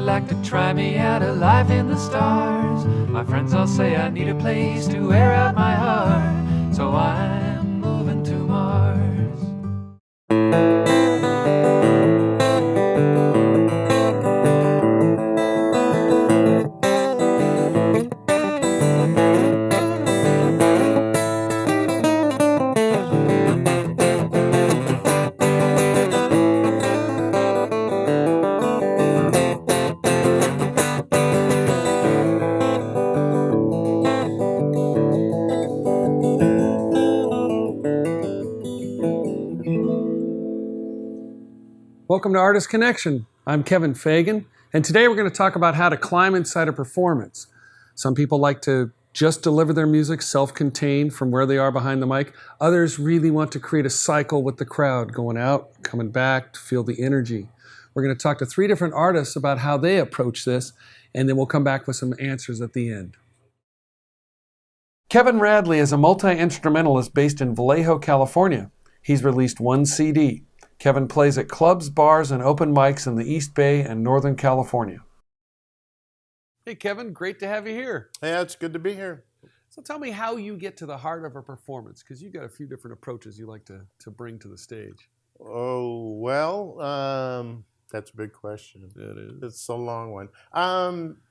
like to try me out alive in the stars. My friends all say I need a place to air out my heart, so I'm moving to Mars. Welcome to Artist Connection. I'm Kevin Fagan, and today we're going to talk about how to climb inside a performance. Some people like to just deliver their music self-contained from where they are behind the mic. Others really want to create a cycle with the crowd, going out, coming back, to feel the energy. We're going to talk to 3 different artists about how they approach this, and then we'll come back with some answers at the end. Kevin Radley is a multi-instrumentalist based in Vallejo, California. He's released 1 CD. Kevin plays at clubs, bars, and open mics in the East Bay and Northern California. Hey, Kevin, great to have you here. Yeah, it's good to be here. So tell me how you get to the heart of a performance, because you've got a few different approaches you like to bring to the stage. Oh, well, that's a big question. It is. It's a long one.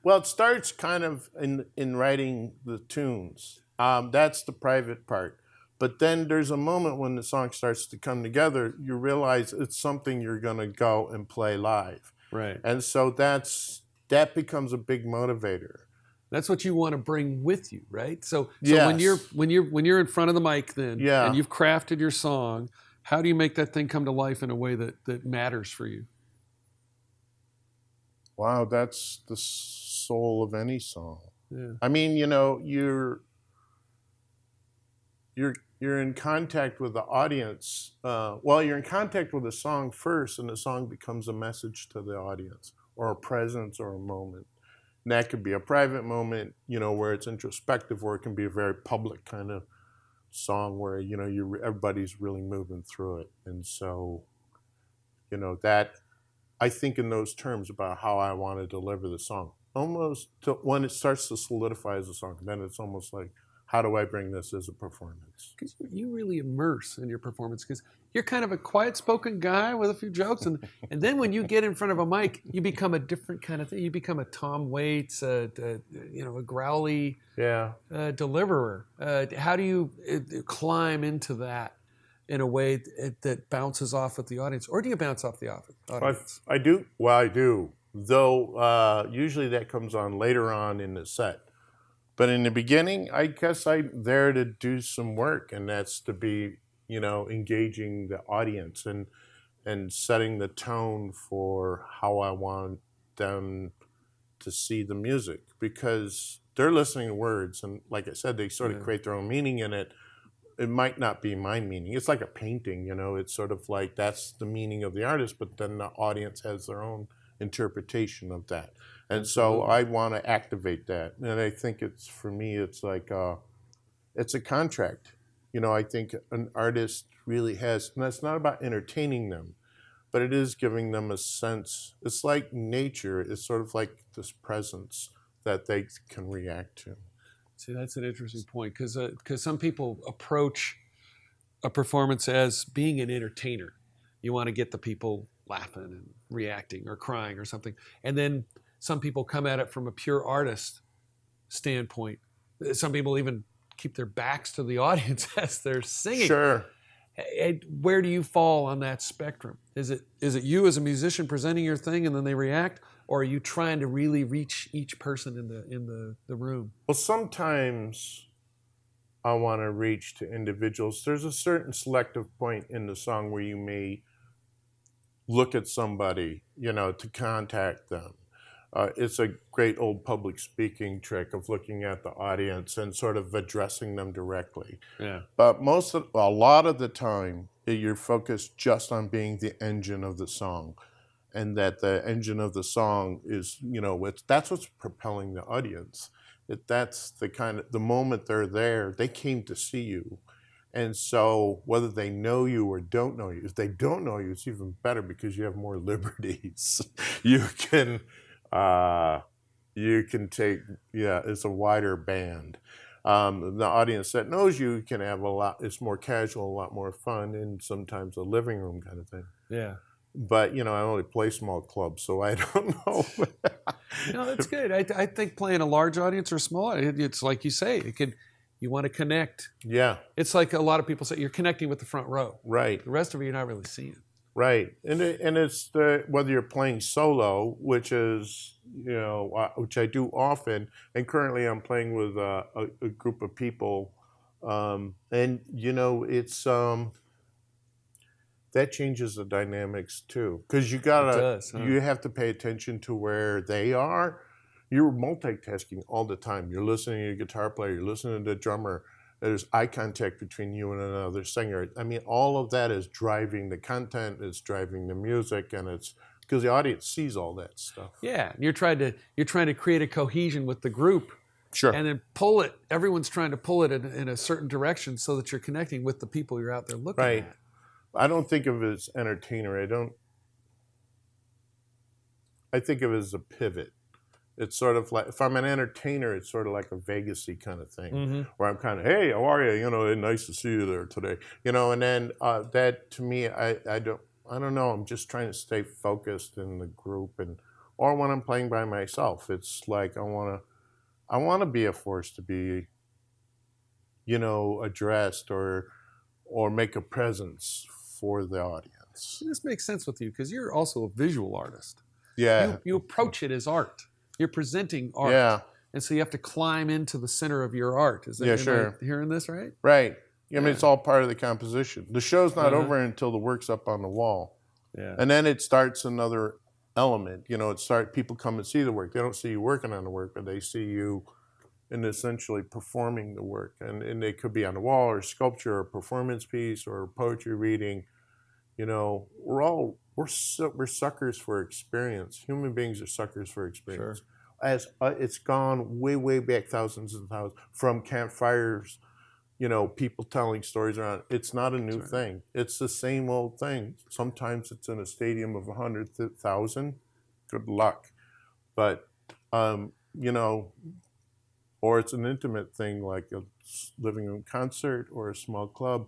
Well, it starts kind of in writing the tunes. That's the private part. But then there's a moment when the song starts to come together, you realize it's something you're going to go and play live. Right. And so that becomes a big motivator. That's what you want to bring with you, right? So Yes. when you're in front of the mic then, Yeah. and you've crafted your song, how do you make that thing come to life in a way that matters for you? Wow, that's the soul of any song. Yeah. I mean, you're in contact with the audience. You're in contact with the song first, and the song becomes a message to the audience, or a presence, or a moment. And that could be a private moment, where it's introspective, or it can be a very public kind of song where everybody's really moving through it. And so, that I think in those terms about how I want to deliver the song. Almost when it starts to solidify as a song, then it's almost like, how do I bring this as a performance? Because you really immerse in your performance, because you're kind of a quiet-spoken guy with a few jokes, and then when you get in front of a mic, you become a different kind of thing. You become a Tom Waits, a growly deliverer. How do you climb into that in a way that bounces off with the audience, or do you bounce off the audience? I do. Well, I do. Though usually that comes on later on in the set. But in the beginning, I guess I'm there to do some work, and that's to be, engaging the audience and setting the tone for how I want them to see the music, because they're listening to words, and like I said, they sort of create their own meaning in it. It might not be my meaning. It's like a painting, it's sort of like that's the meaning of the artist, but then the audience has their own interpretation of that. And so I want to activate that. And I think for me, it's like, it's a contract. I think an artist really has, and that's not about entertaining them, but it is giving them a sense. It's like nature. It's sort of like this presence that they can react to. See, that's an interesting point, because some people approach a performance as being an entertainer. You want to get the people laughing and reacting or crying or something. And then some people come at it from a pure artist standpoint. Some people even keep their backs to the audience as they're singing. Sure. Where do you fall on that spectrum? Is it you as a musician presenting your thing and then they react, or are you trying to really reach each person in the room? Well, sometimes I want to reach to individuals. There's a certain selective point in the song where you may look at somebody, to contact them. It's a great old public speaking trick of looking at the audience and sort of addressing them directly. Yeah. But a lot of the time, you're focused just on being the engine of the song, and that the engine of the song is, that's what's propelling the audience. That's the moment they're there, they came to see you. And so whether they know you or don't know you, if they don't know you, it's even better because you have more liberties. You can You can take, it's a wider band. The audience that knows you can have a lot, it's more casual, a lot more fun, and sometimes a living room kind of thing. Yeah. But, I only play small clubs, so I don't know. No, that's good. I think playing a large audience or small, it's like you say, you want to connect. Yeah. It's like a lot of people say, you're connecting with the front row. Right. The rest of it, you're not really seeing. Right. And it's whether you're playing solo, which is, which I do often, and currently I'm playing with a group of people, and, it's, that changes the dynamics too, because you have to pay attention to where they are. You're multitasking all the time. You're listening to your guitar player, you're listening to the drummer. There's eye contact between you and another singer. I mean, all of that is driving the content, it's driving the music, and it's because the audience sees all that stuff. Yeah, you're trying to create a cohesion with the group. Sure. And then pull it. Everyone's trying to pull it in a certain direction so that you're connecting with the people you're out there looking at. I don't think of it as entertainer. I think of it as a pivot. It's sort of like, if I'm an entertainer, it's sort of like a Vegas-y kind of thing, where I'm kind of, hey, how are you? Nice to see you there today. And then that to me, I don't know. I'm just trying to stay focused in the group, or when I'm playing by myself, it's like I want to be a force to be, addressed or make a presence for the audience. This makes sense with you because you're also a visual artist. Yeah. You approach it as art. You're presenting art. Yeah. And so you have to climb into the center of your art. Is that am I hearing this right? Right. I mean, it's all part of the composition. The show's not over until the work's up on the wall. Yeah. And then it starts another element. People come and see the work. They don't see you working on the work, but they see you in essentially performing the work. And they could be on the wall or sculpture or performance piece or poetry reading. We're suckers for experience. Human beings are suckers for experience. Sure. As it's gone way, way back, thousands and thousands, from campfires, people telling stories around. It's not a new thing. It's the same old thing. Sometimes it's in a stadium of 100,000. Good luck. But, or it's an intimate thing like a living room concert or a small club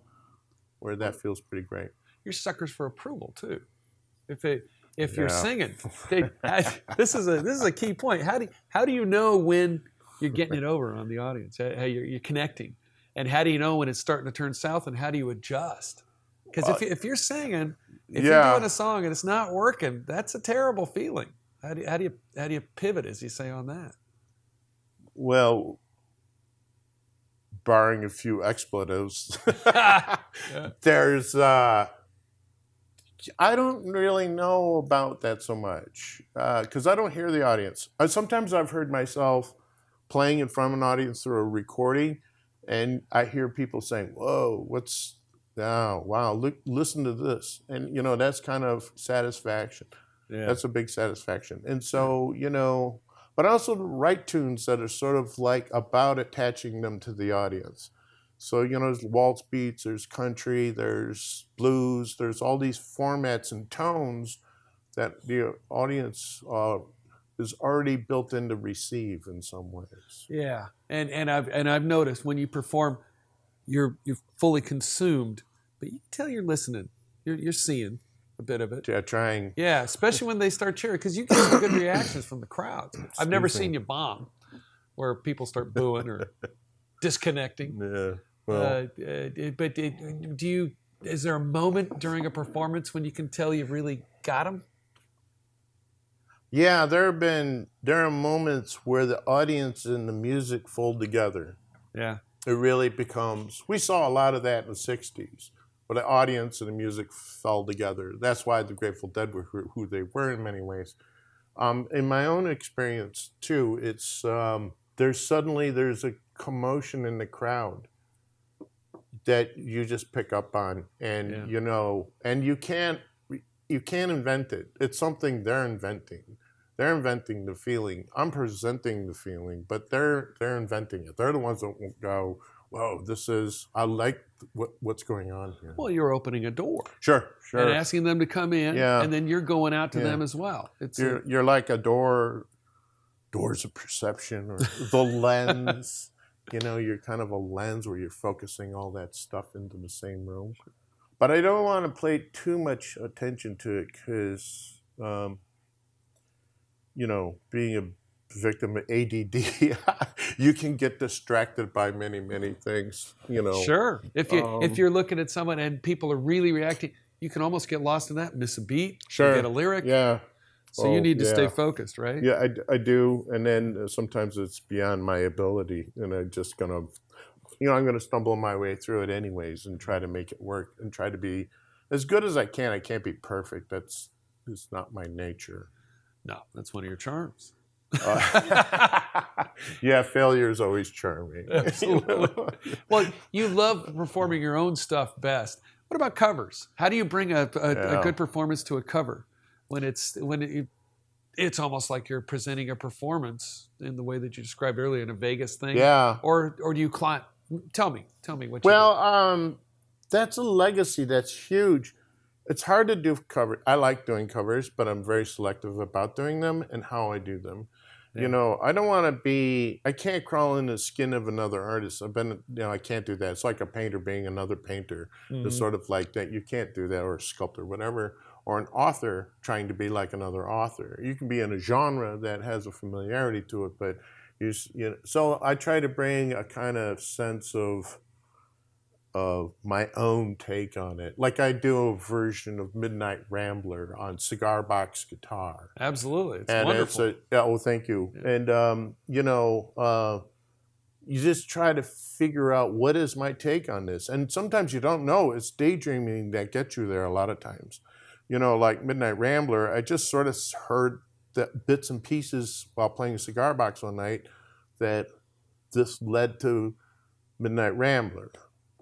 where that feels pretty great. You're suckers for approval too. If you're singing, this is a key point. How do you know when you're getting it over on the audience? How you're connecting, and how do you know when it's starting to turn south? And how do you adjust? Because if you're singing, if you're doing a song and it's not working, that's a terrible feeling. How do you pivot, as you say, on that? Well, barring a few expletives, there's. I don't really know about that so much because I don't hear the audience. Sometimes I've heard myself playing in front of an audience through a recording, and I hear people saying, "Whoa, wow, listen to this," and that's kind of satisfaction. Yeah. That's a big satisfaction, and so but also to write tunes that are sort of like about attaching them to the audience. So, there's waltz beats, there's country, there's blues, there's all these formats and tones that the audience is already built in to receive in some ways. Yeah, and I've noticed when you perform, you're fully consumed, but you can tell you're listening, you're seeing a bit of it. Yeah, trying. Yeah, especially when they start cheering, because you get some good reactions from the crowds. I've never seen you bomb, where people start booing or disconnecting. Yeah. Well, but is there a moment during a performance when you can tell you really got them? Yeah, there are moments where the audience and the music fold together. Yeah. It really becomes. We saw a lot of that in the '60s, where the audience and the music fell together. That's why the Grateful Dead were who they were in many ways. In my own experience too, it's there's a commotion in the crowd that you just pick up on, and and you can't invent it. It's something they're inventing. They're inventing the feeling. I'm presenting the feeling, but they're inventing it. They're the ones that will go, "Whoa, I like what's going on here." Well, you're opening a door. Sure. And asking them to come in, and then you're going out to them as well. You're like a door doors of perception or the lens. You know, you're kind of a lens where you're focusing all that stuff into the same room. But I don't want to pay too much attention to it because, you know, being a victim of ADD, you can get distracted by many, many things, you know. Sure. If you're looking at someone and people are really reacting, you can almost get lost in that, miss a beat, forget a lyric. Yeah. So you need to stay focused, right? Yeah, I do. And then sometimes it's beyond my ability, and I'm just going to, you know, I'm going to stumble my way through it anyways and try to make it work and try to be as good as I can. I can't be perfect. It's not my nature. No, that's one of your charms. Yeah, failure is always charming. Absolutely. Well, you love performing your own stuff best. What about covers? How do you bring a good performance to a cover when it's almost like you're presenting a performance in the way that you described earlier in a Vegas thing? Yeah. Or do you climb? Tell me what you do. Well, that's a legacy that's huge. It's hard to do cover. I like doing covers, but I'm very selective about doing them and how I do them. Yeah. You know, I don't want to be. I can't crawl in the skin of another artist. I can't do that. It's like a painter being another painter. Mm-hmm. It's sort of like that. You can't do that, or a sculptor, whatever, or an author trying to be like another author. You can be in a genre that has a familiarity to it, but you know. So I try to bring a kind of sense of my own take on it. Like I do a version of Midnight Rambler on cigar box guitar. Absolutely. It's wonderful. Thank you. Yeah. And, you know, you just try to figure out what is my take on this. And sometimes you don't know. It's daydreaming that gets you there a lot of times. You know, like Midnight Rambler, I just sort of heard that bits and pieces while playing a cigar box one night that this led to Midnight Rambler.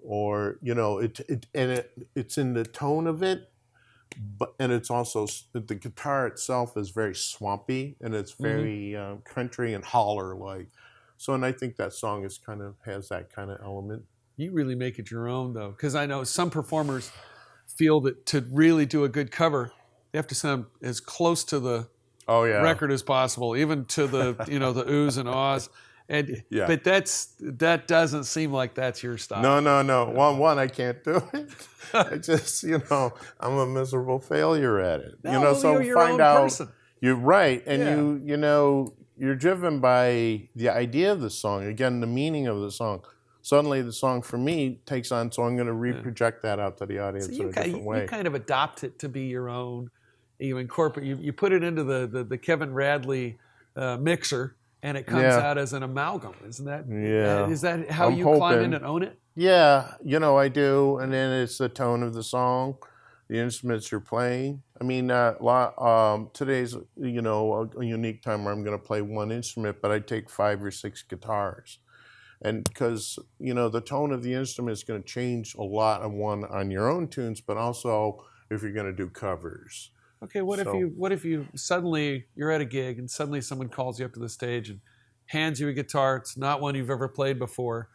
Or, you know, it's in the tone of it, and it's also, the guitar itself is very swampy, and it's very country and holler-like. So, and I think that song has that kind of element. You really make it your own, though, because I know some performers feel that to really do a good cover, they have to sound as close to the record as possible, even to the, you know, the oohs and ahs. But that doesn't seem like that's your style. No. One, I can't do it. I just, you know, I'm a miserable failure at it. No, you know, so you're your find own out. Person. You're right, and you know, you're driven by the idea of the song. Again, the meaning of the song. Suddenly, the song for me takes on. So I'm going to reproject that out to the audience in a different way. You kind of adopt it to be your own. You incorporate. You put it into the Kevin Radley mixer. And it comes out as an amalgam, isn't that? Yeah. Is that how you climb in and own it? Yeah, you know, I do. And then it's the tone of the song, the instruments you're playing. I mean, today's, you know, a unique time where I'm going to play one instrument, but I take 5 or 6 guitars. And because, you know, the tone of the instrument is going to change a lot on your own tunes, but also if you're going to do covers. Okay, what if you suddenly you're at a gig and suddenly someone calls you up to the stage and hands you a guitar? It's not one you've ever played before.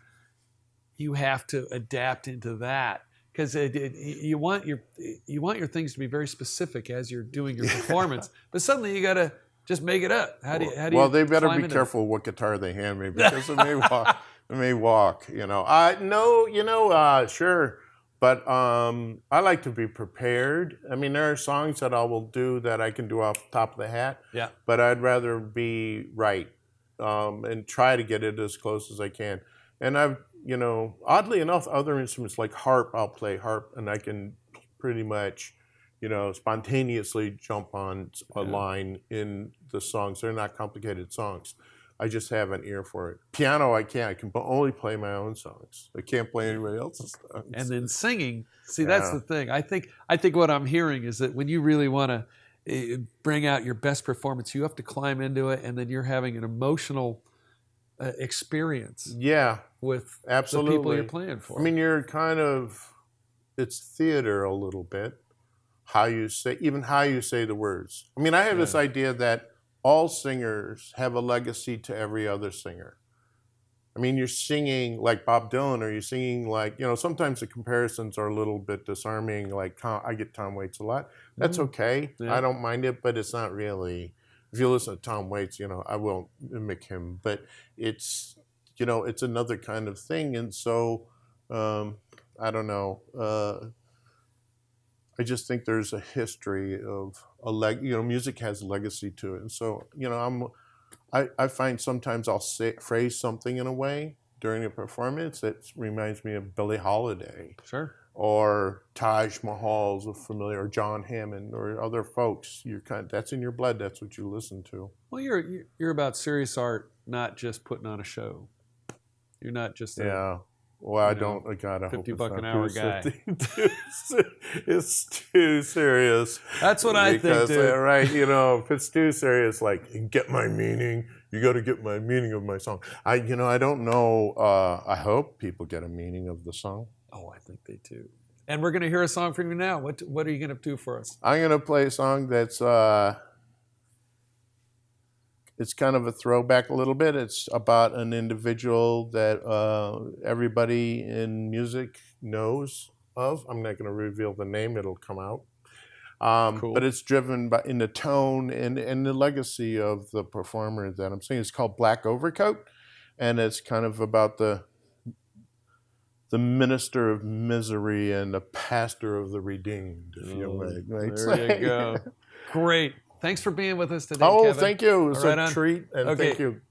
You have to adapt into that because you want your things to be very specific as you're doing your performance. But suddenly you got to just make it up. How do you? Well, they better be careful what guitar they hand me because it may walk. You know, sure. But I like to be prepared. I mean, there are songs that I will do that I can do off the top of the hat. Yeah. But I'd rather be right and try to get it as close as I can. And I've, you know, oddly enough, other instruments like harp, I'll play harp, and I can pretty much, you know, spontaneously jump on a line in the songs. They're not complicated songs. I just have an ear for it. Piano, I can't. I can only play my own songs. I can't play anybody else's songs. And then singing, that's the thing. I think what I'm hearing is that when you really want to bring out your best performance, you have to climb into it, and then you're having an emotional experience. Yeah, with absolutely. the people you're playing for. I mean, it's theater a little bit. How you say the words. I mean, I have this idea that all singers have a legacy to every other singer. I mean, you're singing like Bob Dylan, or you're singing like, you know, sometimes the comparisons are a little bit disarming. Like I get Tom Waits a lot. That's okay. Yeah. I don't mind it, but it's not really if you listen to Tom Waits, I won't mimic him, but it's, it's another kind of thing. And so, I don't know. I just think there's a history of music has legacy to it. And so, I find sometimes I'll phrase something in a way during a performance that reminds me of Billie Holiday. Sure. Or Taj Mahal's familiar, or John Hammond, or other folks. That's in your blood. That's what you listen to. Well, you're about serious art, not just putting on a show. You're not just Well, I don't. God, I hope $50 an hour guy. It's too serious. That's what I think, dude. Right? If it's too serious, like get my meaning. You got to get my meaning of my song. I don't know. I hope people get a meaning of the song. Oh, I think they do. And we're going to hear a song from you now. What are you going to do for us? I'm going to play a song that's it's kind of a throwback a little bit. It's about an individual that everybody in music knows of. I'm not going to reveal the name. It'll come out. Cool. But it's driven in the tone and the legacy of the performer that I'm singing. It's called Black Overcoat, and it's kind of about the minister of misery and the pastor of the redeemed, if you may. There you go. Great. Thanks for being with us today, Kevin. Kevin. Thank you. It was a treat, and okay. Thank you.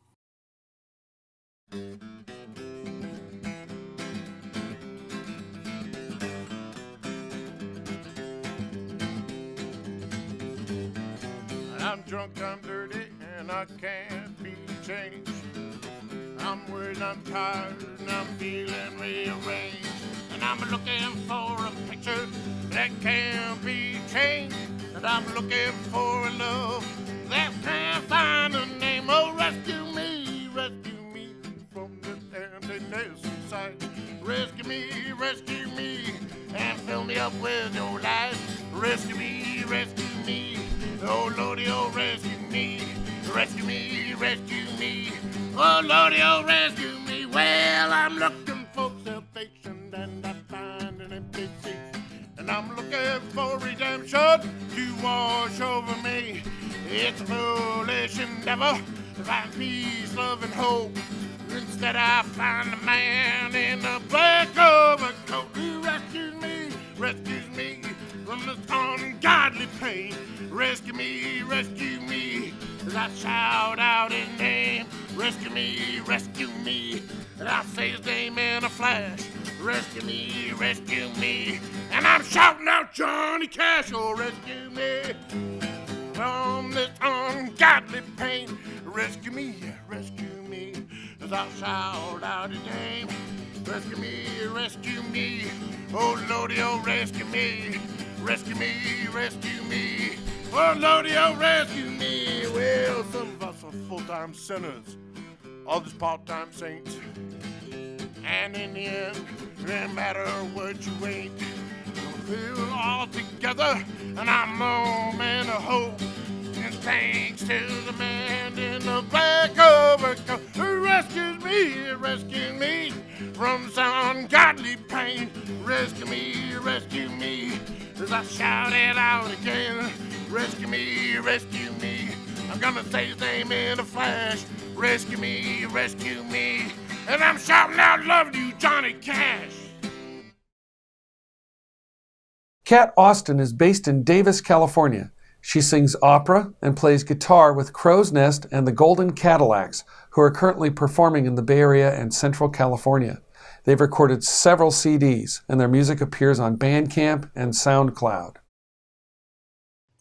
I'm drunk, I'm dirty, and I can't be changed. I'm worried, I'm tired, and I'm feeling rearranged. And I'm looking for a picture that can't be changed. And I'm looking for a love that can't find a name. Oh, rescue me from this emptiness inside. Rescue me, and fill me up with your light. Rescue me, oh Lordy, oh rescue me. Oh Lordy, oh rescue me. Well, I'm looking for salvation, and I find an empty seat. And I'm looking for redemption to wash over me. It's a foolish endeavor to find peace, love, and hope. Instead, I find a man in a black overcoat who rescues me from this ungodly pain. Rescue me, as I shout out his name. Rescue me, and I say his name in a flash. Rescue me, and I'm shouting out Johnny Cash. Oh, rescue me from this ungodly pain. Rescue me, as I shout out his name. Rescue me, oh Lordy, oh rescue me. Oh Lordy, oh rescue me. Well, some of us are full-time sinners, others part-time saints. And in the end, no matter what you ain't, we're all together, and I'm no man of hope. And thanks to the man in the black overcoat who rescues me from this ungodly pain. Rescue me, as I shout it out again. Rescue me, I'm gonna say his name in a flash. Rescue me, and I'm shouting out love to you, Johnny Cash. Kat Austin is based in Davis, California. She sings opera and plays guitar with Crow's Nest and the Golden Cadillacs, who are currently performing in the Bay Area and Central California. They've recorded several CDs, and their music appears on Bandcamp and SoundCloud.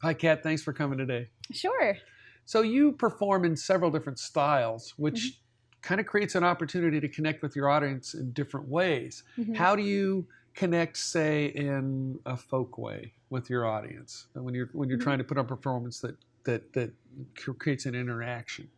Hi, Kat. Thanks for coming today. Sure. So you perform in several different styles, which kind of creates an opportunity to connect with your audience in different ways. How do you connect, say, in a folk way with your audience when you're trying to put on a performance that creates an interaction?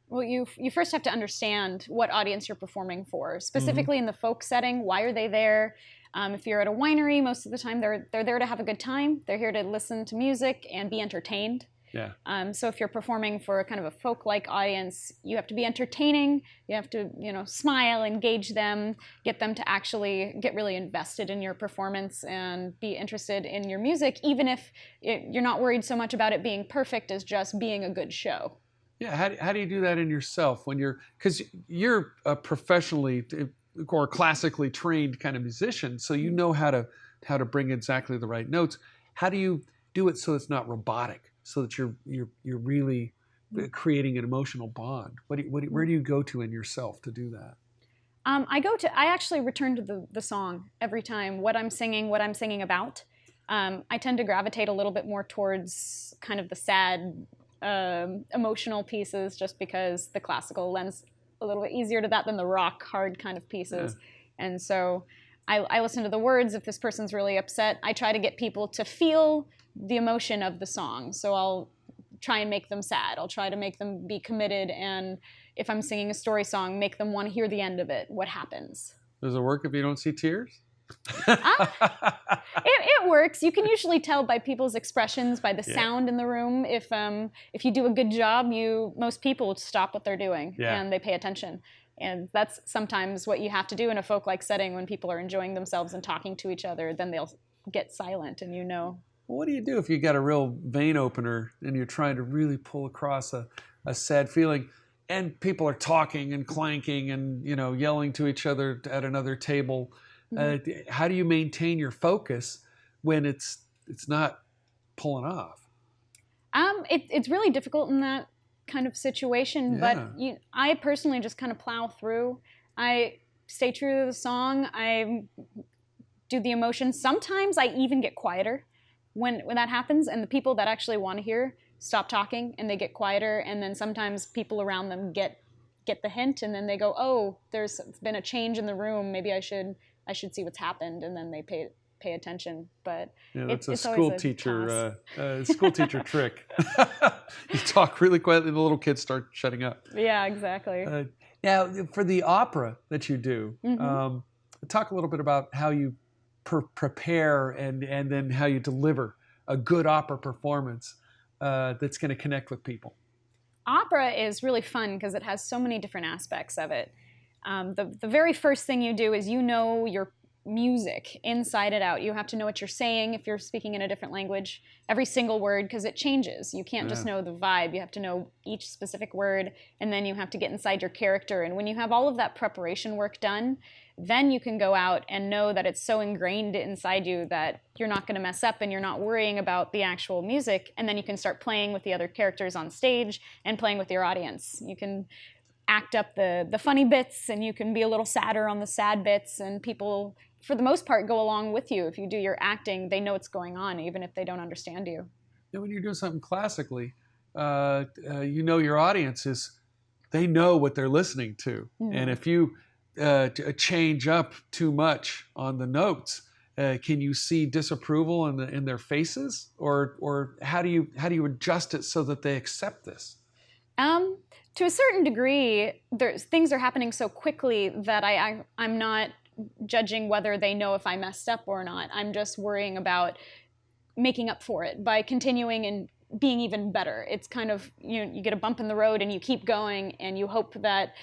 Well, you first have to understand what audience you're performing for. Specifically in the folk setting, why are they there? If you're at a winery, most of the time they're there to have a good time. They're here to listen to music and be entertained. Yeah. So if you're performing for a kind of a folk-like audience, you have to be entertaining. You have to, smile, engage them, get them to actually get really invested in your performance and be interested in your music, even if you're not worried so much about it being perfect as just being a good show. Yeah. How do you do that in yourself because you're a professionally or classically trained kind of musician, so you know how to bring exactly the right notes. How do you do it so it's not robotic, so that you're really creating an emotional bond? Where do you go to in yourself to do that? I actually return to the song every time, what I'm singing about. I tend to gravitate a little bit more towards kind of the sad, emotional pieces, just because the classical lends a little bit easier to that than the rock hard kind of pieces. Yeah. And so I listen to the words. If this person's really upset, I try to get people to feel the emotion of the song. So I'll try and make them sad. I'll try to make them be committed. And if I'm singing a story song, make them want to hear the end of it, what happens. Does it work if you don't see tears? It works. You can usually tell by people's expressions, by the sound in the room. If you do a good job, most people stop what they're doing and they pay attention. And that's sometimes what you have to do in a folk-like setting when people are enjoying themselves and talking to each other. Then they'll get silent, and Well, what do you do if you got a real vein opener and you're trying to really pull across a sad feeling, and people are talking and clanking and yelling to each other at another table? Mm-hmm. How do you maintain your focus when it's not pulling off? It's really difficult in that kind of situation, but I personally just kind of plow through. I stay true to the song. I do the emotion. Sometimes I even get quieter when that happens, and the people that actually want to hear stop talking and they get quieter, and then sometimes people around them get the hint, and then they go, oh, there's been a change in the room, maybe I should see what's happened, and then they pay attention. But that's a school teacher trick. You talk really quietly, the little kids start shutting up. Yeah, exactly. Now, for the opera that you do, talk a little bit about how you prepare and then how you deliver a good opera performance that's going to connect with people. Opera is really fun because it has so many different aspects of it. The very first thing you do is your music inside and out. You have to know what you're saying if you're speaking in a different language, every single word, because it changes. You can't just know the vibe. You have to know each specific word, and then you have to get inside your character. And when you have all of that preparation work done, then you can go out and know that it's so ingrained inside you that you're not going to mess up and you're not worrying about the actual music. And then you can start playing with the other characters on stage and playing with your audience. You can act up the funny bits, and you can be a little sadder on the sad bits, and people, for the most part, go along with you. If you do your acting, they know what's going on, even if they don't understand you. When you're doing something classically, your audience they know what they're listening to. Mm-hmm. And if you change up too much on the notes, can you see disapproval in their faces, or how do you adjust it so that they accept this? To a certain degree, things are happening so quickly that I'm not judging whether they know if I messed up or not. I'm just worrying about making up for it by continuing and being even better. It's kind of, you get a bump in the road and you keep going, and you hope that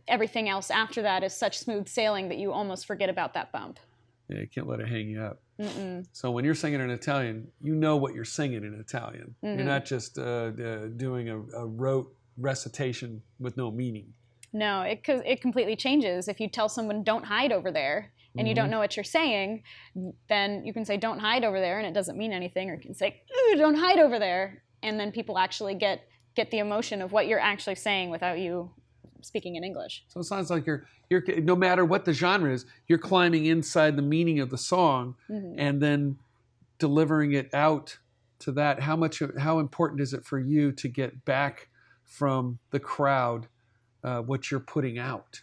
everything else after that is such smooth sailing that you almost forget about that bump. Yeah, you can't let it hang you up. Mm-mm. So when you're singing in Italian, you know what you're singing in Italian. Mm-hmm. You're not just doing a rote recitation with no meaning. No, it completely changes. If you tell someone, don't hide over there, and you don't know what you're saying, then you can say, don't hide over there, and it doesn't mean anything. Or you can say, don't hide over there, and then people actually get the emotion of what you're actually saying without you speaking in English. So it sounds like you're no matter what the genre is, you're climbing inside the meaning of the song, and then delivering it out to that. How important is it for you to get back from the crowd what you're putting out?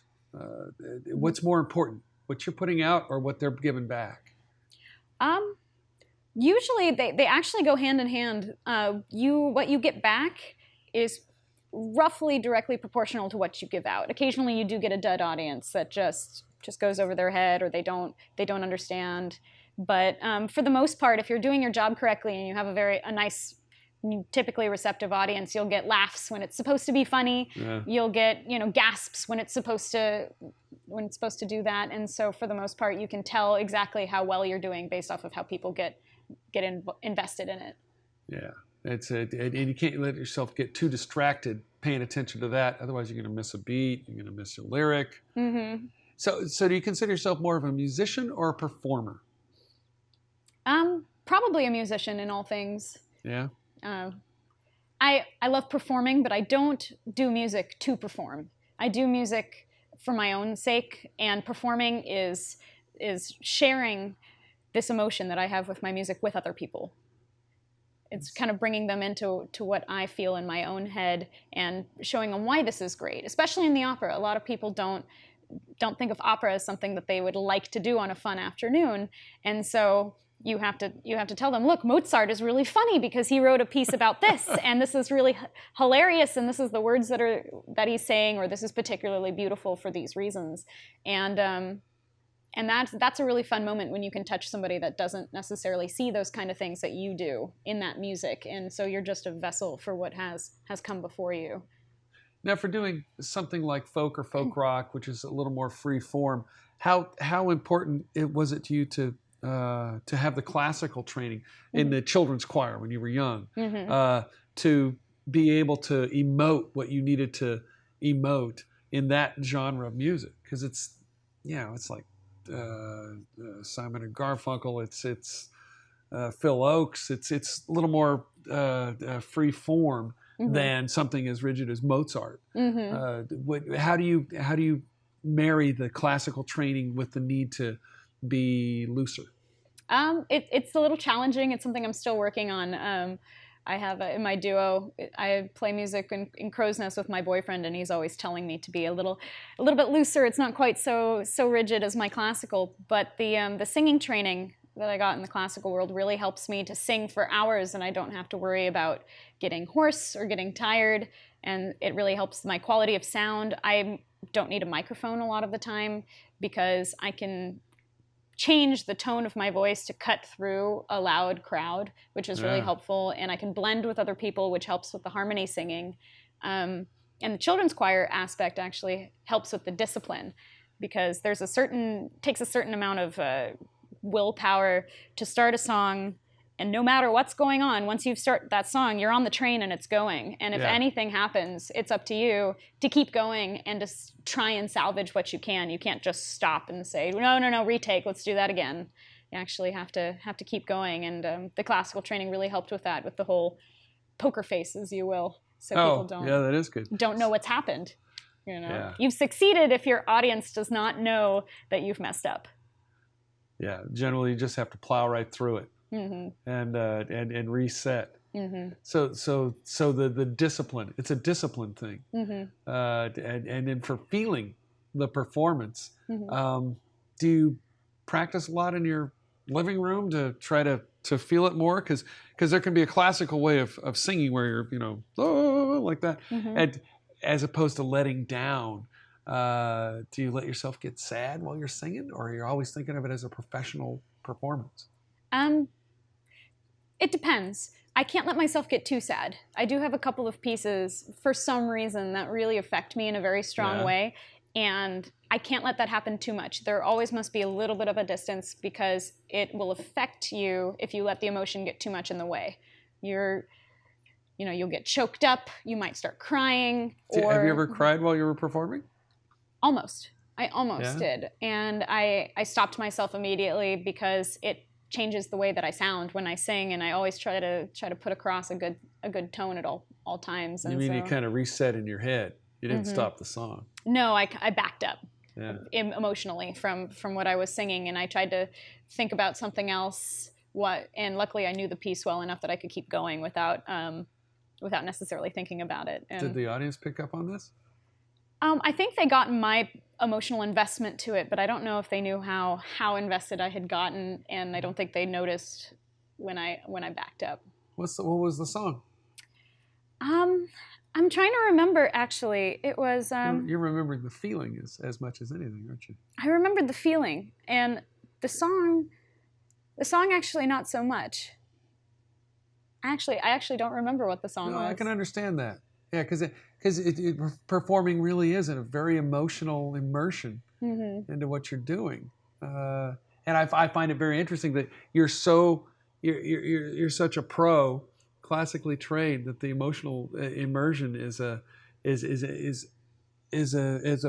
What's more important, what you're putting out or what they're giving back? Usually they actually go hand in hand. What you get back is roughly directly proportional to what you give out. Occasionally you do get a dud audience that just goes over their head, or they don't understand. But for the most part, if you're doing your job correctly and you have a nice typically receptive audience. You'll get laughs when it's supposed to be funny. Yeah. You'll get, gasps when it's supposed to do that. And so for the most part, you can tell exactly how well you're doing based off of how people get invested in it. Yeah. And you can't let yourself get too distracted paying attention to that. Otherwise, you're going to miss a beat. You're going to miss your lyric. Mm-hmm. So do you consider yourself more of a musician or a performer? Probably a musician in all things. Yeah. I love performing, but I don't do music to perform. I do music for my own sake, and performing is sharing this emotion that I have with my music with other people. It's kind of bringing them into what I feel in my own head and showing them why this is great, especially in the opera. A lot of people don't think of opera as something that they would like to do on a fun afternoon, and so you have to tell them, look, Mozart is really funny because he wrote a piece about this, and this is really hilarious, and this is the words that he's saying, or this is particularly beautiful for these reasons, and that's a really fun moment when you can touch somebody that doesn't necessarily see those kind of things that you do in that music, and so you're just a vessel for what has come before you. Now, for doing something like folk or folk rock, which is a little more free form, how important was it to you to have the classical training in the children's choir when you were young, to be able to emote what you needed to emote in that genre of music? Because it's like Simon and Garfunkel, it's Phil Oakes, it's a little more free form than something as rigid as Mozart. How do you marry the classical training with the need to be looser? It's a little challenging. It's something I'm still working on. I have in my duo, I play music in Crow's Nest with my boyfriend, and he's always telling me to be a little bit looser. It's not quite so rigid as my classical, but the singing training that I got in the classical world really helps me to sing for hours, and I don't have to worry about getting hoarse or getting tired, and it really helps my quality of sound. I don't need a microphone a lot of the time because I can change the tone of my voice to cut through a loud crowd, which is really helpful, and I can blend with other people, which helps with the harmony singing. And the children's choir aspect actually helps with the discipline, because takes a certain amount of willpower to start a song, and no matter what's going on, once you start that song, you're on the train and it's going. And if anything happens, it's up to you to keep going and to try and salvage what you can. You can't just stop and say, no, retake, let's do that again. You actually have to keep going. And the classical training really helped with that, with the whole poker face, as you will. So people that is good. Don't know what's happened. You've succeeded if your audience does not know that you've messed up. Yeah, generally you just have to plow right through it. And reset. So the discipline, it's a discipline thing. And then for feeling the performance, do you practice a lot in your living room to try to feel it more? Because there can be a classical way of singing where you're like that, and as opposed to letting down. Do you let yourself get sad while you're singing, or are you always thinking of it as a professional performance? It depends. I can't let myself get too sad. I do have a couple of pieces, for some reason, that really affect me in a very strong way, and I can't let that happen too much. There always must be a little bit of a distance, because it will affect you if you let the emotion get too much in the way. You'll get choked up, you might start crying. Have you ever cried while you were performing? Almost. I almost did. And I stopped myself immediately, because it changes the way that I sound when I sing, and I always try to put across a good tone at all times. And you kind of reset in your head. You didn't stop the song. No, I backed up emotionally from what I was singing, and I tried to think about something else. And luckily I knew the piece well enough that I could keep going without necessarily thinking about it. And, did the audience pick up on this? I think they got my emotional investment to it, but I don't know if they knew how invested I had gotten, and I don't think they noticed when I backed up. What was the song? I'm trying to remember, actually. It was... You're remembering the feeling as much as anything, aren't you? I remembered the feeling, and the song actually not so much. I actually don't remember what the song No, was. I can understand that. Yeah, because performing really is a very emotional immersion into what you're doing, and I find it very interesting that you're such a pro, classically trained, that the emotional immersion is a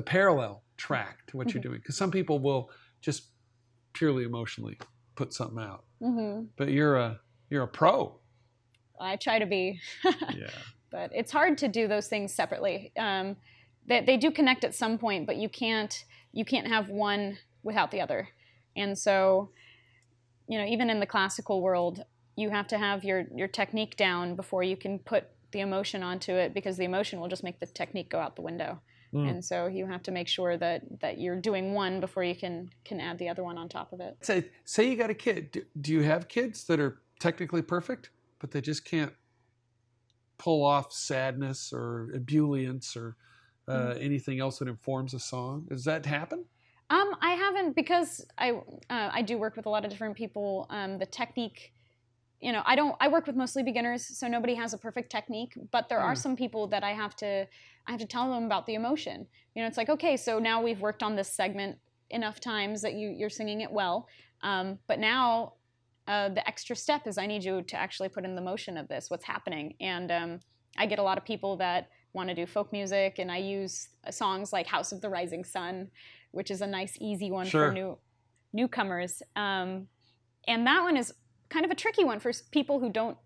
parallel track to what you're doing. Because some people will just purely emotionally put something out, but you're a pro. I try to be. Yeah. But it's hard to do those things separately. They do connect at some point, but you can't have one without the other. And so, even in the classical world, you have to have your technique down before you can put the emotion onto it, because the emotion will just make the technique go out the window. And so you have to make sure that you're doing one before you can add the other one on top of it. Say you got a kid. Do you have kids that are technically perfect, but they just can't pull off sadness or ebullience or anything else that informs a song? Does that happen? I haven't, because I do work with a lot of different people. The technique, I work with mostly beginners, so nobody has a perfect technique. But there are some people that I have to tell them about the emotion. It's like, okay, so now we've worked on this segment enough times that you're singing it well, but now the extra step is I need you to actually put in the motion of this, what's happening. And I get a lot of people that want to do folk music, and I use songs like House of the Rising Sun, which is a nice, easy one for newcomers. And that one is kind of a tricky one for people who don't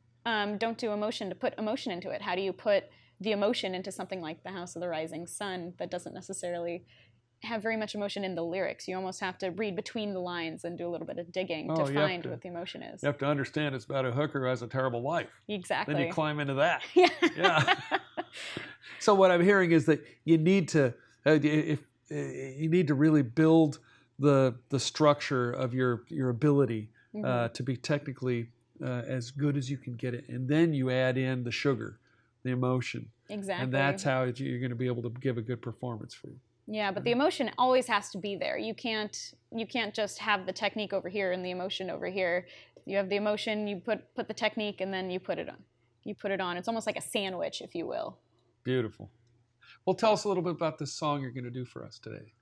do emotion, to put emotion into it. How do you put the emotion into something like the House of the Rising Sun that doesn't necessarily have very much emotion in the lyrics? You almost have to read between the lines and do a little bit of digging to find what the emotion is. You have to understand it's about a hooker who has a terrible life. Exactly. Then you climb into that. Yeah. So what I'm hearing is that you need to really build the structure of your ability to be technically as good as you can get it, and then you add in the sugar, the emotion. Exactly. And that's how you're going to be able to give a good performance for you. Yeah, but the emotion always has to be there. You can't just have the technique over here and the emotion over here. You have the emotion, you put the technique, and then you put it on. It's almost like a sandwich, if you will. Beautiful. Well, tell us a little bit about this song you're going to do for us today.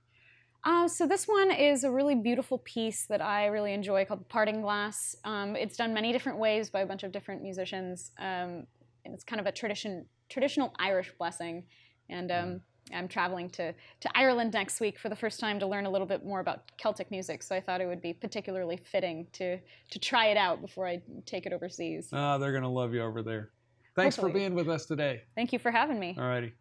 So this one is a really beautiful piece that I really enjoy, called Parting Glass. It's done many different ways by a bunch of different musicians. And it's kind of a traditional Irish blessing. And I'm traveling to Ireland next week for the first time to learn a little bit more about Celtic music, so I thought it would be particularly fitting to try it out before I take it overseas. They're going to love you over there. Thanks for being with us today. Thank you for having me. All righty.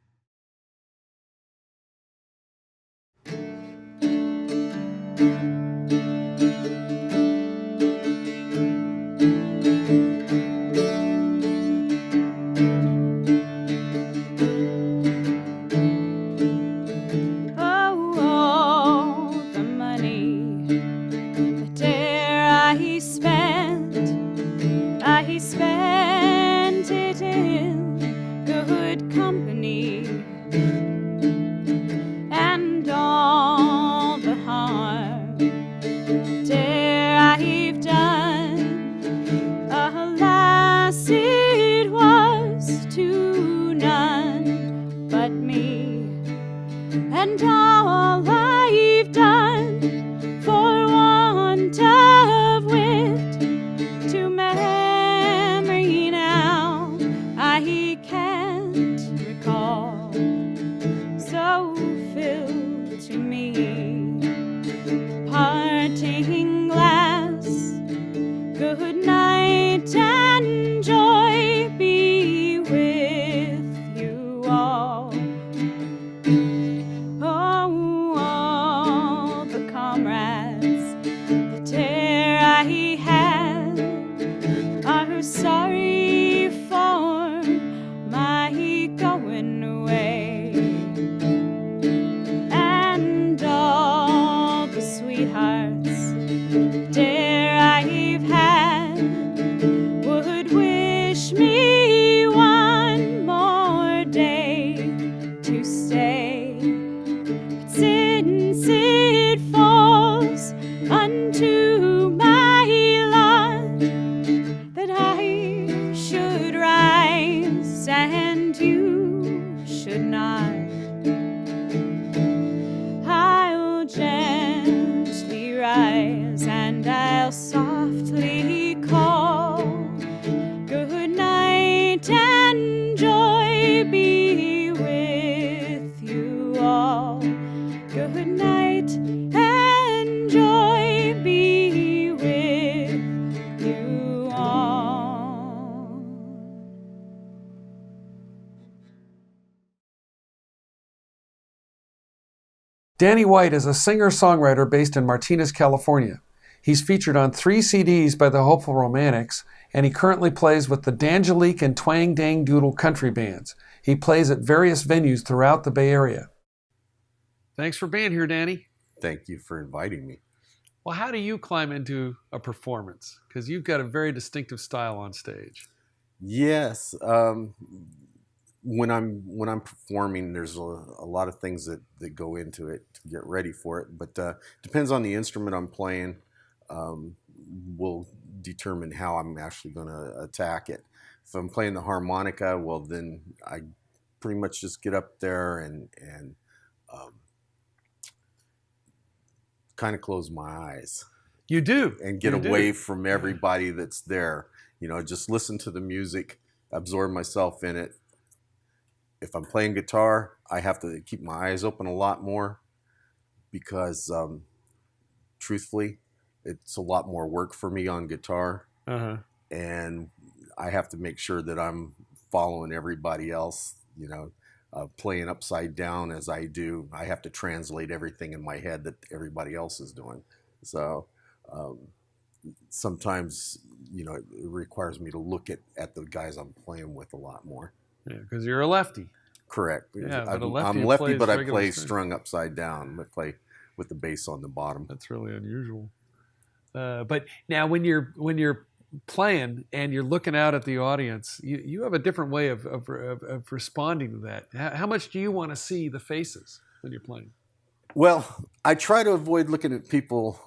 Spent it in good company, and all the harm dare I've done, alas, it was to none but me, and all I've done for want of wit to memory now I can't recall. So fill to me parting glass, good night and joy be with you all. Oh, all the comrades that e'er I had are sorry for my going away, and all the sweethearts dare I've had would wish me and you should not. I'll gently rise and I'll softly call. Good night and joy be with you all. Good night and joy be with you all. Danny White is a singer-songwriter based in Martinez, California. He's featured on 3 CDs by the Hopeful Romantics, and he currently plays with the Dangelique and Twang Dang Doodle country bands. He plays at various venues throughout the Bay Area. Thanks for being here, Danny. Thank you for inviting me. Well, how do you climb into a performance? Because you've got a very distinctive style on stage. Yes, when I'm performing, there's a lot of things that go into it to get ready for it. But depends on the instrument I'm playing. Will determine how I'm actually going to attack it. If I'm playing the harmonica, well, then I pretty much just get up there and kind of close my eyes. You do. And get away from everybody that's there. You know, just listen to the music, absorb myself in it. If I'm playing guitar, I have to keep my eyes open a lot more because, truthfully, it's a lot more work for me on guitar. And I have to make sure that I'm following everybody else, you know, playing upside down as I do. I have to translate everything in my head that everybody else is doing. So sometimes, you know, it requires me to look at the guys I'm playing with a lot more. Yeah, because you're a lefty. Correct. Yeah, but I'm lefty, but I play string. strung upside down. I play with the bass on the bottom. That's really unusual. But now when you're playing and you're looking out at the audience, you have a different way of responding to that. How much do you want to see the faces when you're playing? Well, I try to avoid looking at people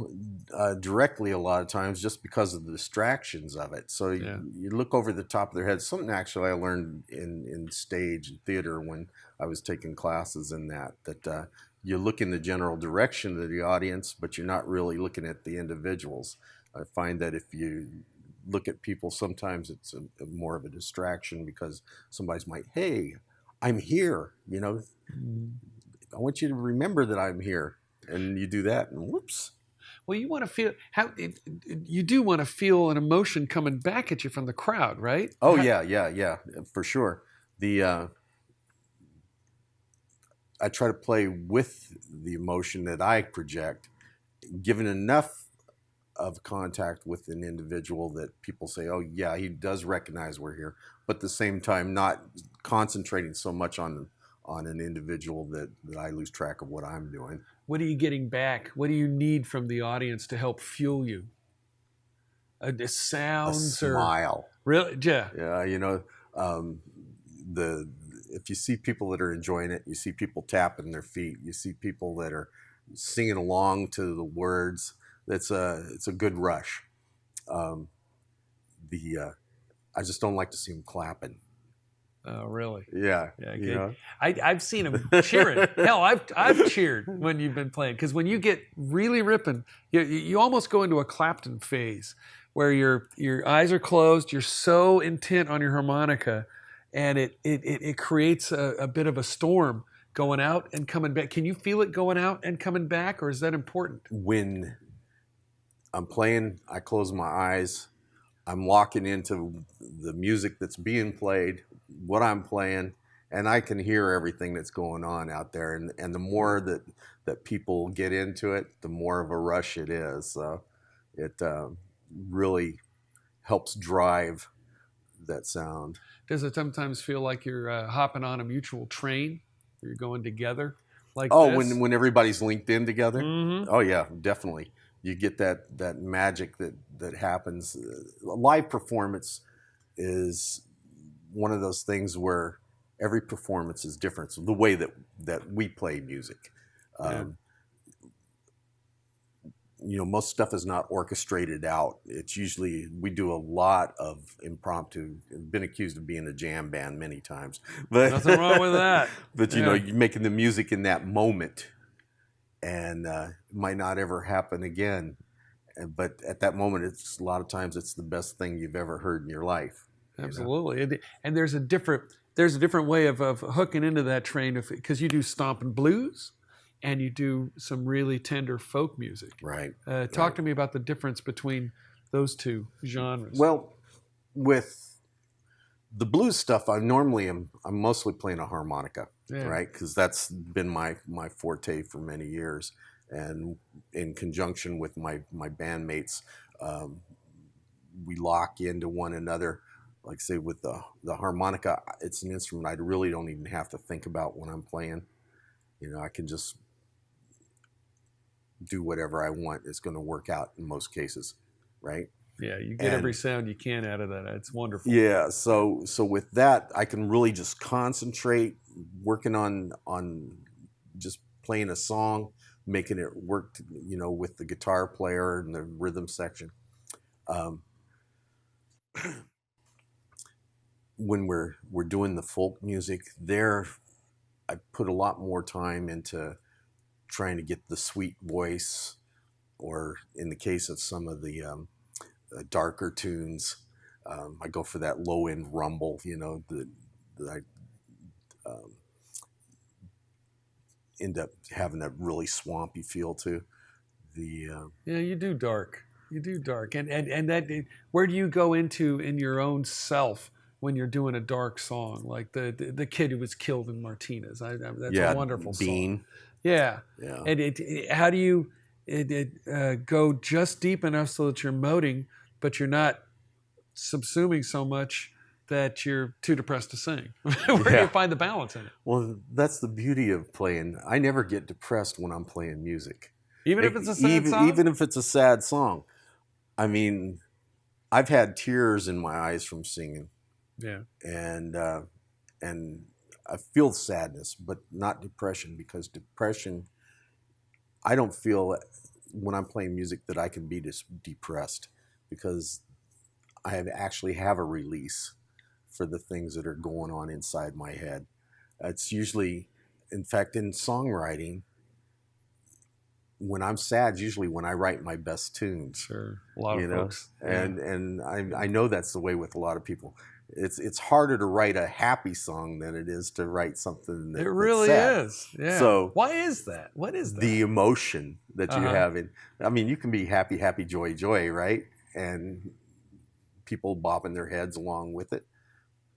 directly a lot of times just because of the distractions of it. So you look over the top of their head. Something actually I learned in stage and theater when I was taking classes in that you look in the general direction of the audience, but you're not really looking at the individuals. I find that if you look at people, sometimes it's a more of a distraction because somebody's like, hey, I'm here, you know. I want you to remember that I'm here, and you do that, and whoops. Well, you want to feel you do want to feel an emotion coming back at you from the crowd, right? Oh yeah, for sure. I try to play with the emotion that I project, given enough of contact with an individual that people say, oh yeah, he does recognize we're here, but at the same time not concentrating so much on an individual that I lose track of what I'm doing. What are you getting back? What do you need from the audience to help fuel you? A sound? A smile. Really? Yeah. Yeah, you know, if you see people that are enjoying it, you see people tapping their feet, you see people that are singing along to the words, it's a good rush. I just don't like to see them clapping. Oh, really? Yeah. You know? I've seen them cheering. Hell, I've cheered when you've been playing, because when you get really ripping, you almost go into a Clapton phase where your eyes are closed. You're so intent on your harmonica, and it creates a bit of a storm going out and coming back. Can you feel it going out and coming back, or is that important? When I'm playing, I close my eyes. I'm locking into the music that's being played, what I'm playing, and I can hear everything that's going on out there. And the more that people get into it, the more of a rush it is. So it really helps drive that sound. Does it sometimes feel like you're hopping on a mutual train? You're going together like this? When everybody's linked in together? Mm-hmm. Oh, yeah, definitely. You get that magic that happens. A live performance is one of those things where every performance is different. So the way that we play music. most stuff is not orchestrated out. It's usually, we do a lot of impromptu. I've been accused of being a jam band many times, but Nothing wrong with that. But you're making the music in that moment, and it might not ever happen again. But at that moment, it's a lot of times it's the best thing you've ever heard in your life. Absolutely, and there's a different way of hooking into that train, because you do stomping blues, and you do some really tender folk music. Right. Talk to me about the difference between those two genres. Well, with the blues stuff, I'm mostly playing a harmonica, right? Because that's been my forte for many years, and in conjunction with my bandmates, we lock into one another. Like say with the harmonica, it's an instrument I really don't even have to think about when I'm playing. I can just do whatever I want. It's going to work out in most cases, right? Yeah, you get every sound you can out of that. It's wonderful. Yeah, so with that, I can really just concentrate, working on just playing a song, making it work, with the guitar player and the rhythm section. When we're doing the folk music, I put a lot more time into trying to get the sweet voice, or in the case of some of the darker tunes, I go for that low end rumble, that I end up having a really swampy feel to. Yeah, you do dark, and that, where do you go into in your own self when you're doing a dark song, like the kid who was killed in Martinez? That's a wonderful Bean. song. Yeah. And how do you go just deep enough so that you're emoting, but you're not subsuming so much that you're too depressed to sing? Where do you find the balance in it? Well, that's the beauty of playing. I never get depressed when I'm playing music. Even if it's a sad song? Even if it's a sad song. I mean, I've had tears in my eyes from singing. Yeah. And I feel sadness, but not depression, because depression, I don't feel when I'm playing music that I can be depressed, because I actually have a release for the things that are going on inside my head. It's usually, in fact, in songwriting, when I'm sad, usually when I write my best tunes. Sure, a lot of folks. And I know that's the way with a lot of people. It's harder to write a happy song than it is to write something it really that's sad. Yeah. So why is that? What is that? The emotion that you have in. I mean, you can be happy, happy, joy, joy, right? And people bobbing their heads along with it.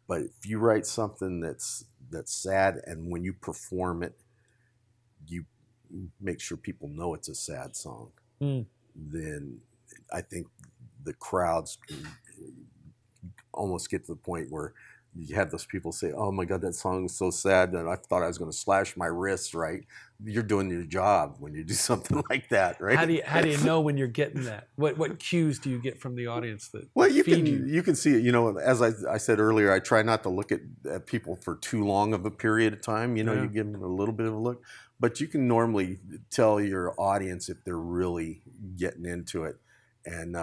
But if you write something that's sad, and when you perform it, you make sure people know it's a sad song, then I think the crowds almost get to the point where you have those people say, "Oh my God, that song is so sad, and I thought I was going to slash my wrist." Right? You're doing your job when you do something like that, right? How do you know when you're getting that? What cues do you get from the audience that you feed you can see it. As I said earlier, I try not to look at people for too long of a period of time. You give them a little bit of a look, but you can normally tell your audience if they're really getting into it. And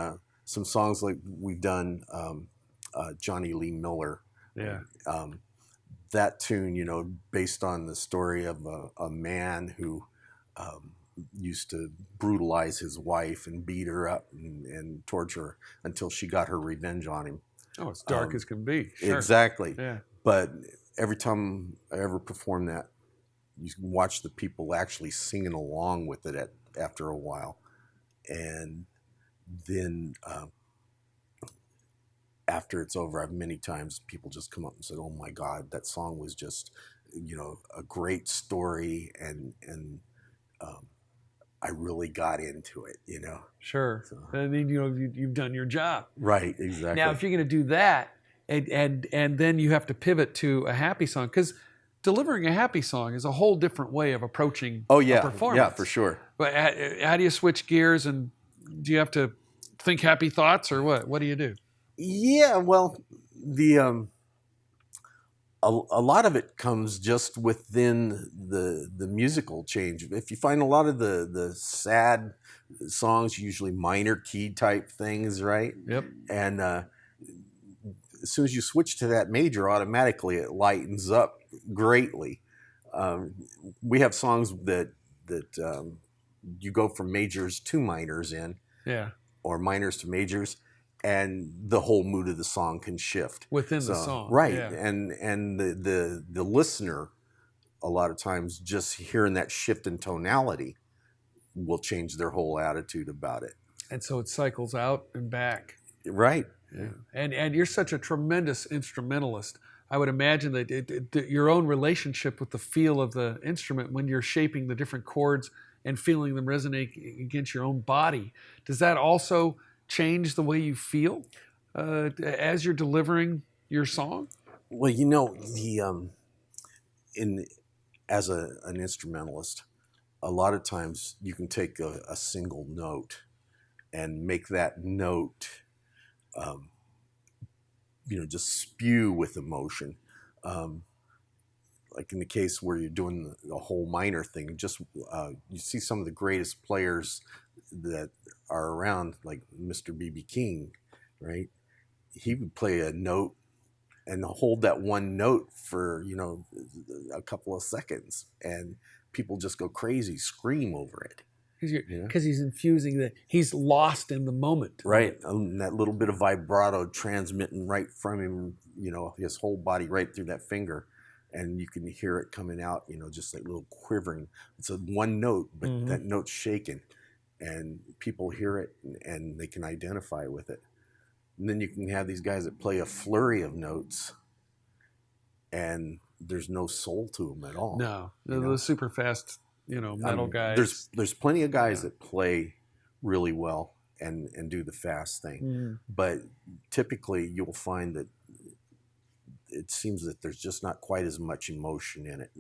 some songs like we've done. Johnny Lee Miller. Yeah. That tune, based on the story of a man who used to brutalize his wife and beat her up and torture her until she got her revenge on him. Oh, it's dark as can be. Sure. Exactly. Yeah. But every time I ever perform that, you can watch the people actually singing along with it after a while. And then after it's over, many times people just come up and said, "Oh my God, that song was just, a great story, and I really got into it." Sure. So, I mean, you've done your job. Right. Exactly. Now, if you're going to do that, and then you have to pivot to a happy song, because delivering a happy song is a whole different way of approaching a performance. Yeah, for sure. But how do you switch gears, and do you have to think happy thoughts, or what? What do you do? Yeah, well, a lot of it comes just within the musical change. If you find a lot of the sad songs, usually minor key type things, right? Yep. And as soon as you switch to that major, automatically it lightens up greatly. We have songs that you go from majors to minors in, Yeah. or minors to majors, and the whole mood of the song can shift Within the song. right? Yeah. And the listener, a lot of times, just hearing that shift in tonality will change their whole attitude about it. And so it cycles out and back. Right. Yeah. And you're such a tremendous instrumentalist. I would imagine that your own relationship with the feel of the instrument when you're shaping the different chords and feeling them resonate against your own body, does that also change the way you feel as you're delivering your song? Well, as an instrumentalist, a lot of times you can take a single note and make that note, just spew with emotion. Like in the case where you're doing the whole minor thing, just you see some of the greatest players that are around, like Mr. B.B. King, right? He would play a note and hold that one note for a couple of seconds, and people just go crazy, scream over it. Because he's infusing he's lost in the moment. Right. And that little bit of vibrato transmitting right from him, his whole body right through that finger. And you can hear it coming out, just like little quivering. It's a one note, but that note's shaken. And people hear it and they can identify with it. And then you can have these guys that play a flurry of notes and there's no soul to them at all. No, the super fast, metal guys. There's plenty of guys that play really well and do the fast thing. But typically you'll find that it seems that there's just not quite as much emotion in it.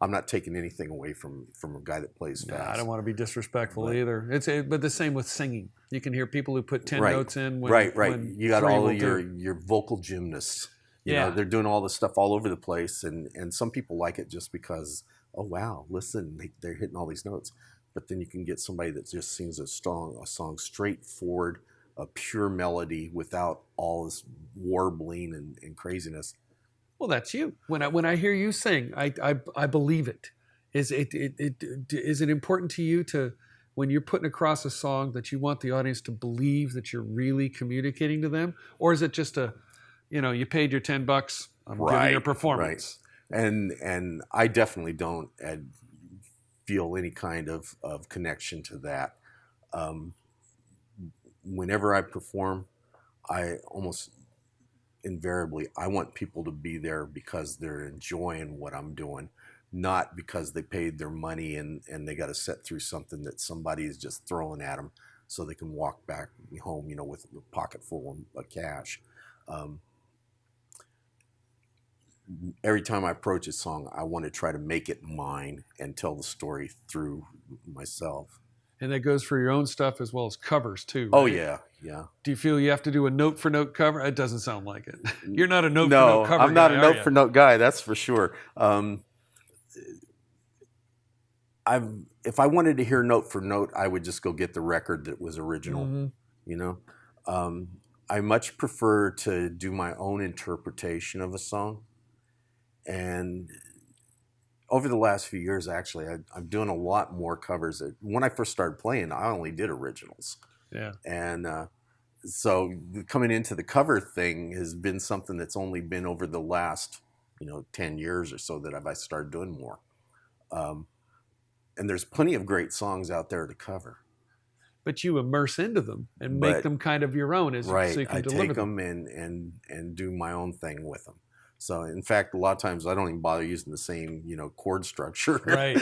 I'm not taking anything away from a guy that plays fast. I don't want to be disrespectful either. But the same with singing. You can hear people who put 10 right. notes in. When you got all of your vocal gymnasts. They're doing all this stuff all over the place, and some people like it just because, oh wow, listen, they're hitting all these notes. But then you can get somebody that just sings a song straightforward, a pure melody without all this warbling and craziness. Well, that's you. When I hear you sing, I believe it. Is it important to you when you're putting across a song that you want the audience to believe that you're really communicating to them, or is it just you paid your $10, I'm giving you a performance? Right. And I definitely don't feel any kind of connection to that. Whenever I perform, I almost invariably, I want people to be there because they're enjoying what I'm doing, not because they paid their money and they got to sit through something that somebody is just throwing at them so they can walk back home, with a pocket full of cash. Every time I approach a song, I want to try to make it mine and tell the story through myself. And that goes for your own stuff as well as covers too, right? Oh yeah. Do you feel you have to do a note for note cover? It doesn't sound like it. You're not a note for note cover. No, I'm not guy, a note for note guy. That's for sure. If I wanted to hear note for note, I would just go get the record that was original. I much prefer to do my own interpretation of a song. And over the last few years, actually, I'm doing a lot more covers. When I first started playing, I only did originals. Yeah. And so coming into the cover thing has been something that's only been over the last, 10 years or so that I started doing more. And there's plenty of great songs out there to cover. But you immerse into them and make them kind of your own, so you can deliver them. I take them and do my own thing with them. So, in fact, a lot of times I don't even bother using the same, chord structure. Right.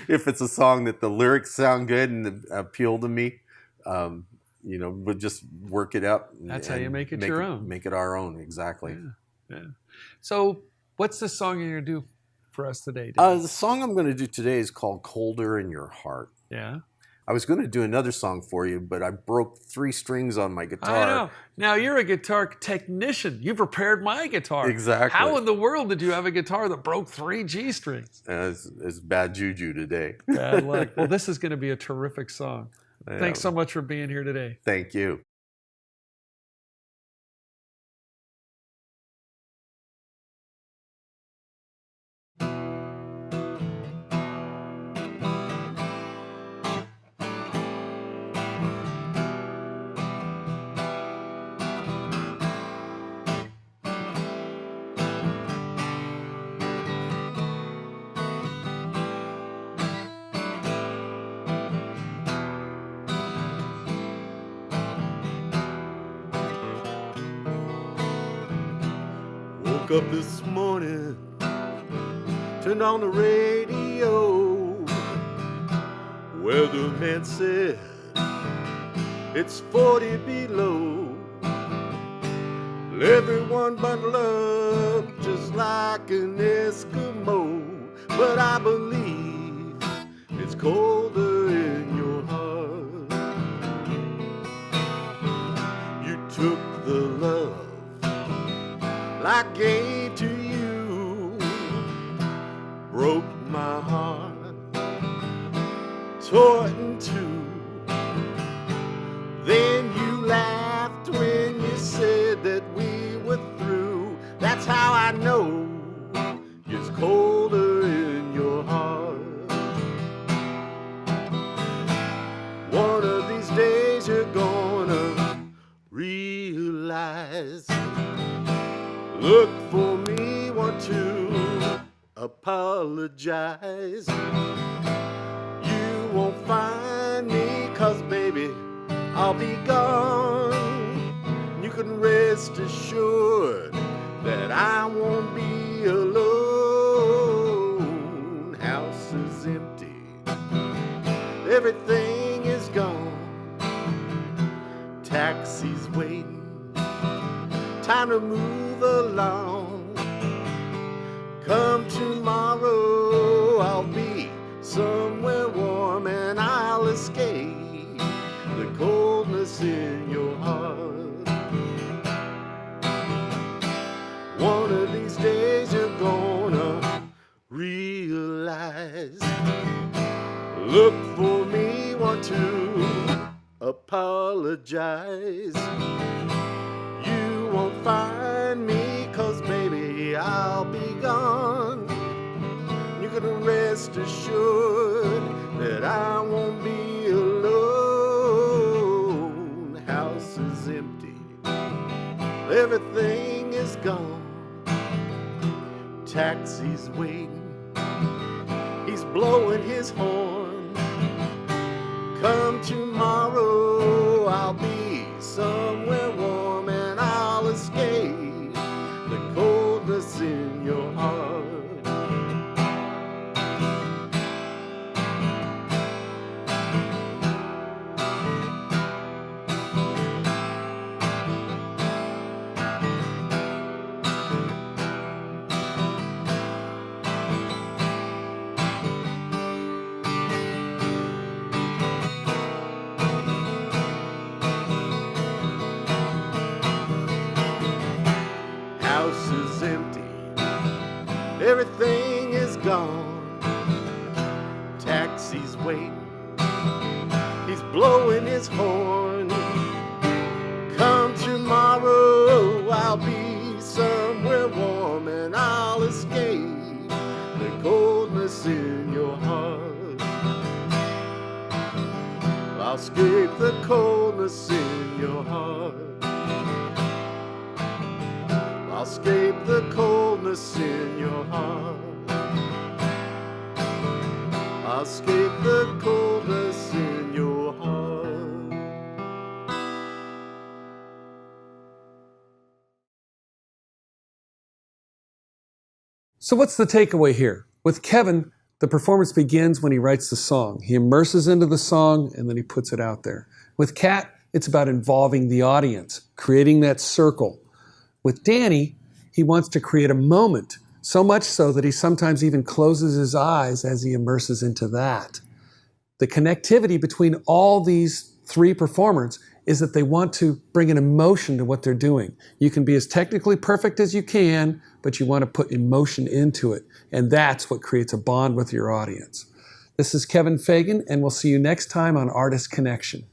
If it's a song that the lyrics sound good and appeal to me, we'll just work it up. That's how you make it your own. Make it our own, exactly. Yeah. So, what's the song you're going to do for us today, Dave? The song I'm going to do today is called Colder in Your Heart. Yeah. I was going to do another song for you, but I broke 3 strings on my guitar. I know. Now, you're a guitar technician. You've repaired my guitar. Exactly. How in the world did you have a guitar that broke 3 G strings? It's bad juju today. Bad luck. Well, this is going to be a terrific song. Yeah. Thanks so much for being here today. Thank you. Woke up this morning, turned on the radio. Weatherman said it's 40 below. Everyone bundle up just like an Eskimo. But I believe it's colder in your heart. You took the love I gave to you, broke my heart, tore it in two. Then you laughed when you said that we were through. That's how I know it's colder in your heart. One of these days you're gonna realize. Look for me, want to apologize. You won't find me, 'cause baby, I'll be gone. You can rest assured that I won't be alone. House is empty, everything is gone. Taxi's waiting, time to move along. Come tomorrow, I'll be somewhere warm and I'll escape the coldness in your heart. One of these days you're gonna realize. Look for me, want to apologize. You won't find me, 'cause baby, I'll be gone. You can rest assured that I won't be alone. House is empty, everything is gone. Taxi's waiting, he's blowing his horn. Come tomorrow, I'll be somewhere warm and I'll escape the coldness in your heart. House is empty, everything is gone. Taxi's waiting, he's blowing his horn. Come tomorrow, I'll be somewhere warm and I'll escape the coldness in your heart. I'll escape the coldness in your heart. I'll escape the coldness in your heart. I'll escape the coldness in your heart. So what's the takeaway here? With Kevin, the performance begins when he writes the song. He immerses into the song and then he puts it out there. With Kat, it's about involving the audience, creating that circle. With Danny, he wants to create a moment, so much so that he sometimes even closes his eyes as he immerses into that. The connectivity between all these three performers is that they want to bring an emotion to what they're doing. You can be as technically perfect as you can, but you want to put emotion into it. And that's what creates a bond with your audience. This is Kevin Fagan, and we'll see you next time on Artist Connection.